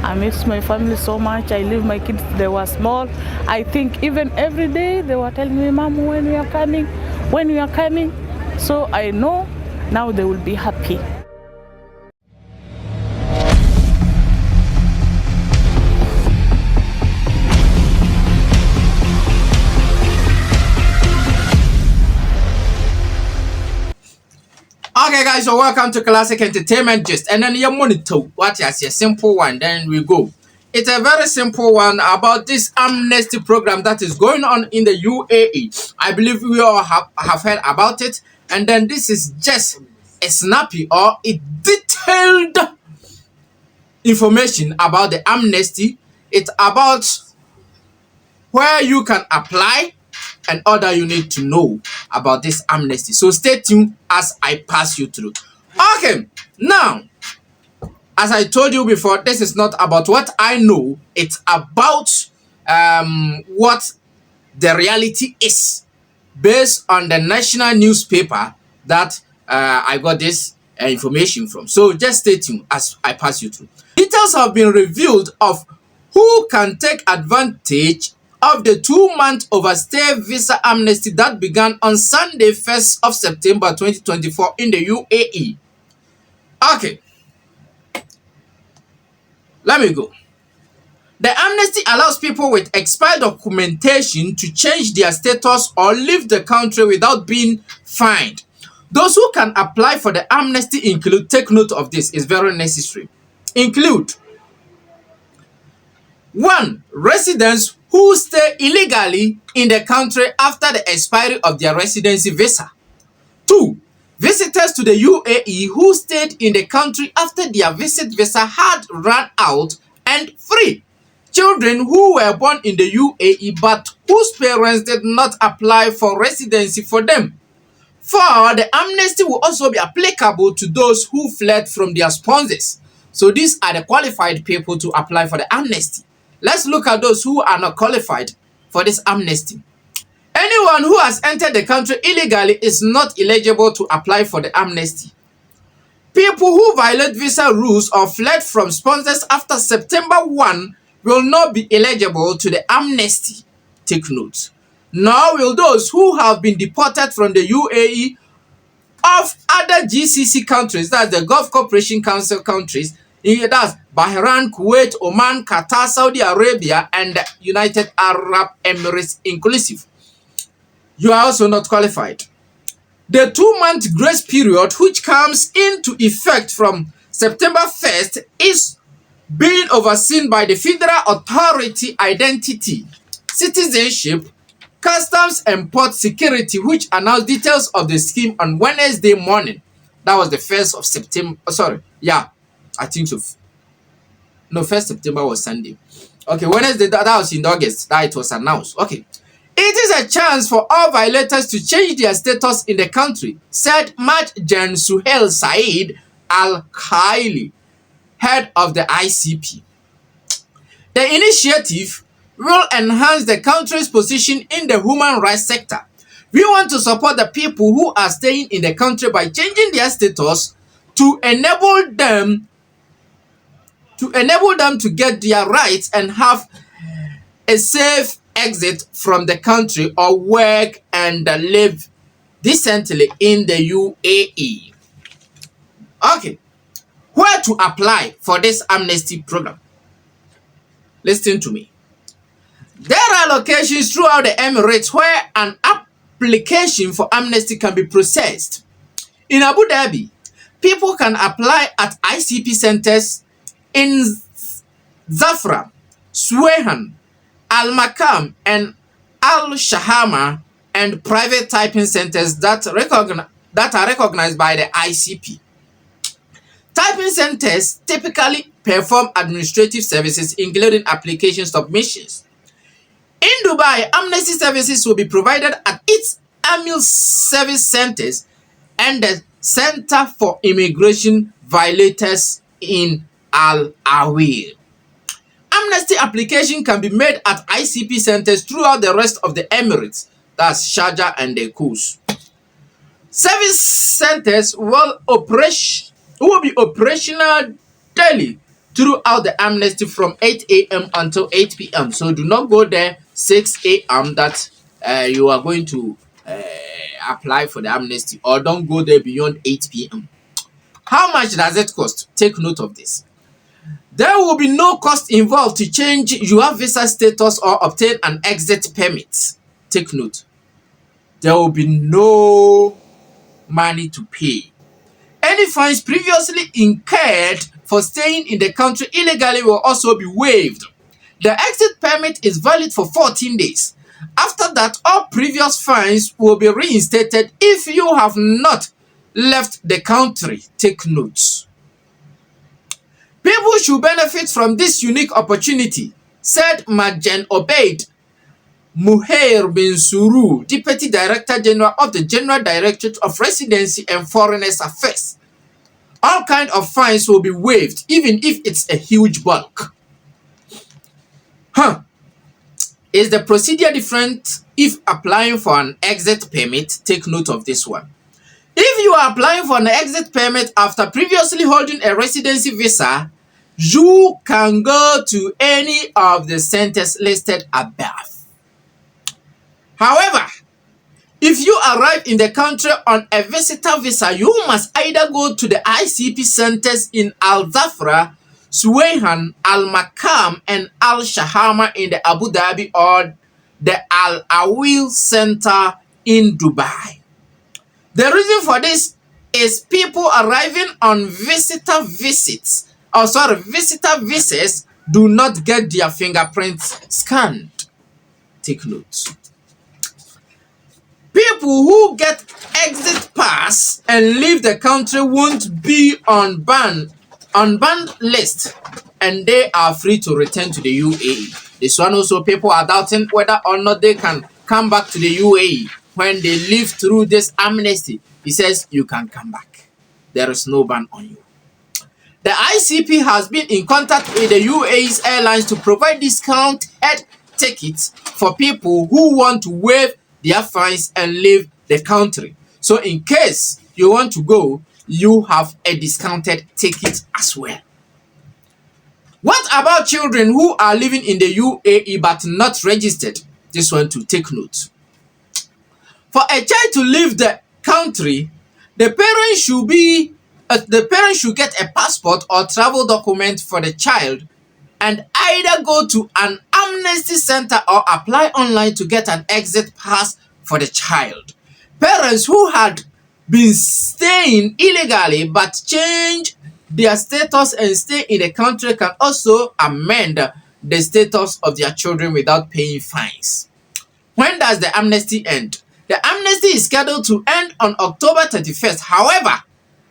I miss my family so much. I leave my kids, they were small. I think even every day they were telling me, Mom, when we are coming, when we are coming. So I know now they will be happy. Okay, guys, so welcome to Classic Entertainment Gist. And then your monitor, what is a simple one? Then we go. It's a very simple one about this amnesty program that is going on in the UAE. I believe we all have heard about it. And then this is just a snappy or a detailed information about the amnesty. It's about where you can apply and all that you need to know about this amnesty. So stay tuned as I pass you through. Okay, now, as I told you before, this is not about what I know. It's about what the reality is based on the national newspaper that I got this information from. So just stay tuned as I pass you through. Details have been revealed of who can take advantage of the 2-month overstay visa amnesty that began on Sunday, 1st of September 2024 in the UAE. Okay, let me go. The amnesty allows people with expired documentation to change their status or leave the country without being fined. Those who can apply for the amnesty include, take note of this, it's very necessary, include 1. Residents who stay illegally in the country after the expiry of their residency visa. 2. Visitors to the UAE who stayed in the country after their visit visa had run out. And 3. Children who were born in the UAE but whose parents did not apply for residency for them. 4. The amnesty will also be applicable to those who fled from their sponsors. So these are the qualified people to apply for the amnesty. Let's look at those who are not qualified for this amnesty. Anyone who has entered the country illegally is not eligible to apply for the amnesty. People who violate visa rules or fled from sponsors after September 1 will not be eligible to the amnesty. Take note. Nor will those who have been deported from the UAE of other GCC countries, that's the Gulf Cooperation Council countries, that's Bahrain, Kuwait, Oman, Qatar, Saudi Arabia, and the United Arab Emirates inclusive. You are also not qualified. The 2-month grace period, which comes into effect from September 1st, is being overseen by the Federal Authority Identity, Citizenship, Customs and Port Security, which announced details of the scheme on Wednesday morning. That was the 1st of September. I think so. No, 1st September was Sunday. Okay, Wednesday, that was in August that it was announced. Okay. It is a chance for all violators to change their status in the country, said Majjan Suhail Saeed Al-Khaili, head of the ICP. The initiative will enhance the country's position in the human rights sector. We want to support the people who are staying in the country by changing their status to enable them to get their rights and have a safe exit from the country or work and live decently in the UAE. Okay, where to apply for this amnesty program? Listen to me. There are locations throughout the Emirates where an application for amnesty can be processed. In Abu Dhabi, people can apply at ICP centers in Zafra, Suehan, Al-Makam, and Al-Shahama, and private typing centers that are recognized by the ICP. Typing centers typically perform administrative services, including application submissions. In Dubai, amnesty services will be provided at its Amil service centers and the Center for Immigration Violators in Al Awil. Amnesty application can be made at ICP centers throughout the rest of the Emirates, that's Sharjah and the Kuz. Service centers will be operational daily throughout the amnesty from 8 a.m. until 8 p.m. So do not go there 6 a.m. that you are going to apply for the amnesty, or don't go there beyond 8 p.m. How much does it cost? Take note of this. There will be no cost involved to change your visa status or obtain an exit permit. Take note. There will be no money to pay. Any fines previously incurred for staying in the country illegally will also be waived. The exit permit is valid for 14 days. After that, all previous fines will be reinstated if you have not left the country. Take note. People should benefit from this unique opportunity, said Majen Obeid Muhair bin Suru, Deputy Director General of the General Directorate of Residency and Foreigners Affairs. All kinds of fines will be waived, even if it's a huge bulk. Is the procedure different if applying for an exit permit? Take note of this one. If you are applying for an exit permit after previously holding a residency visa, you can go to any of the centers listed above. However, if you arrive in the country on a visitor visa, you must either go to the ICP centers in Al Zafra, Suwayhan, Al Makam, and Al Shahama in the Abu Dhabi, or the Al Awil Center in Dubai. The reason for this is people arriving on visitor visas do not get their fingerprints scanned. Take note. People who get exit pass and leave the country won't be on banned list, and they are free to return to the UAE. This one also, people are doubting whether or not they can come back to the UAE when they live through this amnesty. He says you can come back. There is no ban on you. The ICP has been in contact with the UAE's airlines to provide discounted tickets for people who want to waive their fines and leave the country. So in case you want to go, you have a discounted ticket as well. What about children who are living in the UAE but not registered? This one to take note. For a child to leave the country, the parent should get a passport or travel document for the child and either go to an amnesty center or apply online to get an exit pass for the child. Parents who had been staying illegally but change their status and stay in the country can also amend the status of their children without paying fines. When does the amnesty end? The amnesty is scheduled to end on October 31st. However,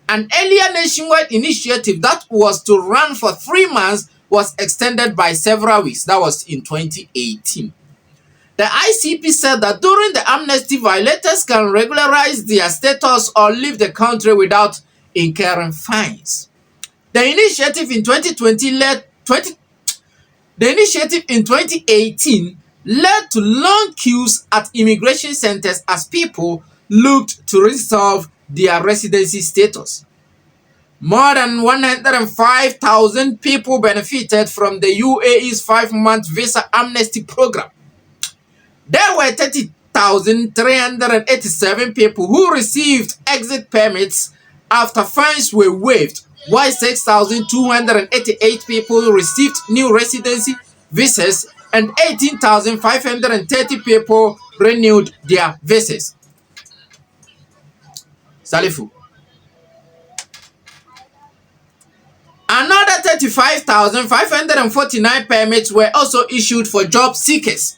an earlier nationwide initiative that was to run for 3 months was extended by several weeks. That was in 2018. The ICP said that during the amnesty, violators can regularize their status or leave the country without incurring fines. The initiative in 2018 led to long queues at immigration centers as people looked to resolve their residency status. More than 105,000 people benefited from the UAE's 5-month visa amnesty program. There were 30,387 people who received exit permits after fines were waived, while 6,288 people received new residency visas and 18,530 people renewed their visas. Salifu. Another 35,549 permits were also issued for job seekers.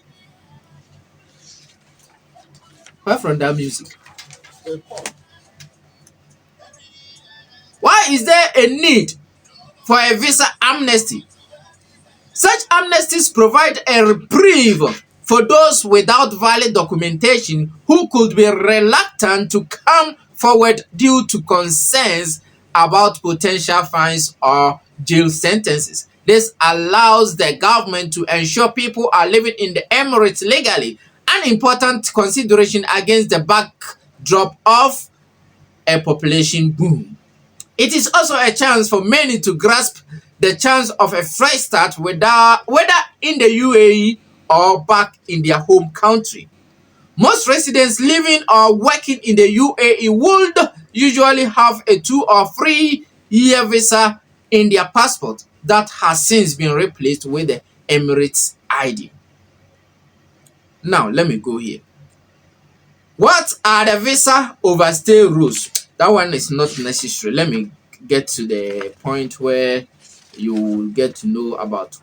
Where from that music? Why is there a need for a visa amnesty? Such amnesties provide a reprieve for those without valid documentation who could be reluctant to come forward due to concerns about potential fines or jail sentences. This allows the government to ensure people are living in the Emirates legally, an important consideration against the backdrop of a population boom. It is also a chance for many to grasp the chance of a fresh start, whether in the UAE or back in their home country. Most residents living or working in the UAE would usually have a 2 or 3 year visa in their passport that has since been replaced with the Emirates ID. Now, let me go here. What are the visa overstay rules? That one is not necessary. Let me get to the point where you will get to know about.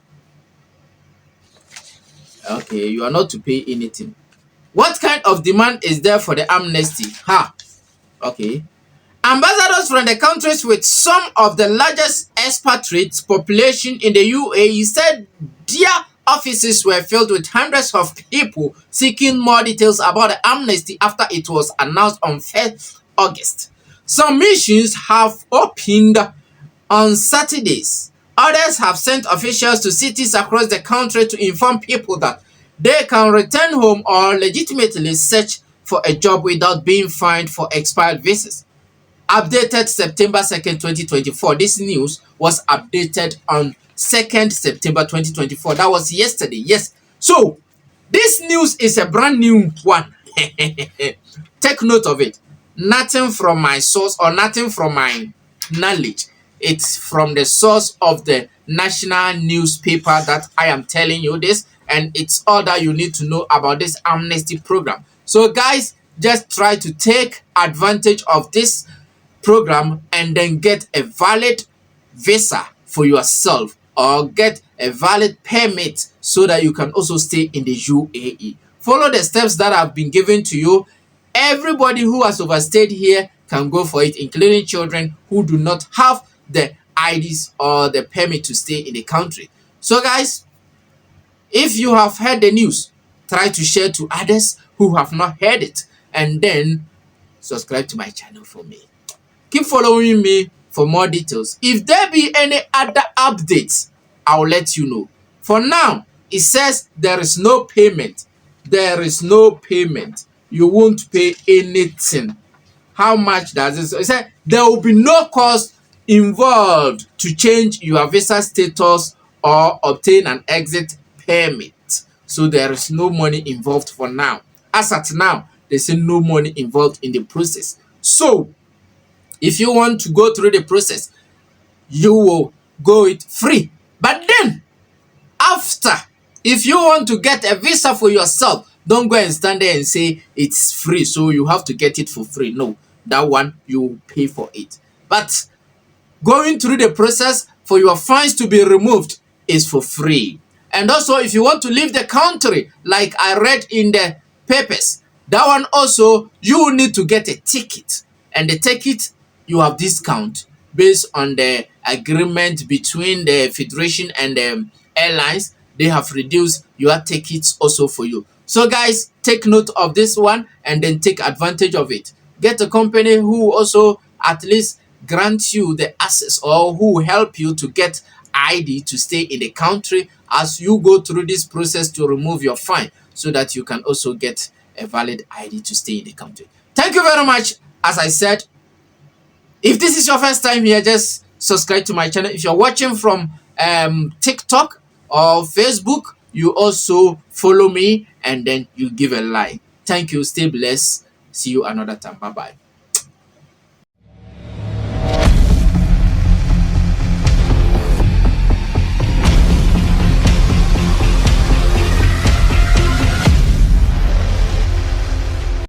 Okay, you are not to pay anything. What kind of demand is there for the amnesty? Okay. Ambassadors from the countries with some of the largest expatriate population in the UAE said their offices were filled with hundreds of people seeking more details about the amnesty after it was announced on 1st August. Some missions have opened on Saturdays. Others have sent officials to cities across the country to inform people that they can return home or legitimately search for a job without being fined for expired visas. Updated September 2nd, 2024. This news was updated on 2nd September 2024. That was yesterday. Yes. So, this news is a brand new one. Take note of it. Nothing from my source or nothing from my knowledge. It's from the source of the national newspaper that I am telling you this, and it's all that you need to know about this amnesty program. So guys, just try to take advantage of this program and then get a valid visa for yourself or get a valid permit so that you can also stay in the UAE. Follow the steps that have been given to you. Everybody who has overstayed here can go for it, including children who do not have the IDs or the permit to stay in the country. So guys, if you have heard the news, try to share to others who have not heard it, and then subscribe to my channel for me. Keep following me for more details. If there be any other updates, I'll let you know. For now, it says there is no payment. There is no payment. You won't pay anything. How much does this? It said there will be no cost involved to change your visa status or obtain an exit permit. So there is no money involved for now. As at now, there's no money involved in the process. So if you want to go through the process, you will go it free. But then, after, if you want to get a visa for yourself, don't go and stand there and say it's free, so you have to get it for free. No, that one, you will pay for it. But going through the process for your fines to be removed is for free. And also, if you want to leave the country, like I read in the papers, that one also, you will need to get a ticket. And the ticket, you have discount based on the agreement between the federation and the airlines. They have reduced your tickets also for you. So guys, take note of this one and then take advantage of it. Get a company who also at least grant you the access or who help you to get ID to stay in the country as you go through this process to remove your fine, so that you can also get a valid ID to stay in the country. Thank you very much. As I said, if this is your first time here, just subscribe to my channel. If you're watching from TikTok or Facebook, you also follow me and then you give a like. Thank you. Stay blessed. See you another time. Bye-bye.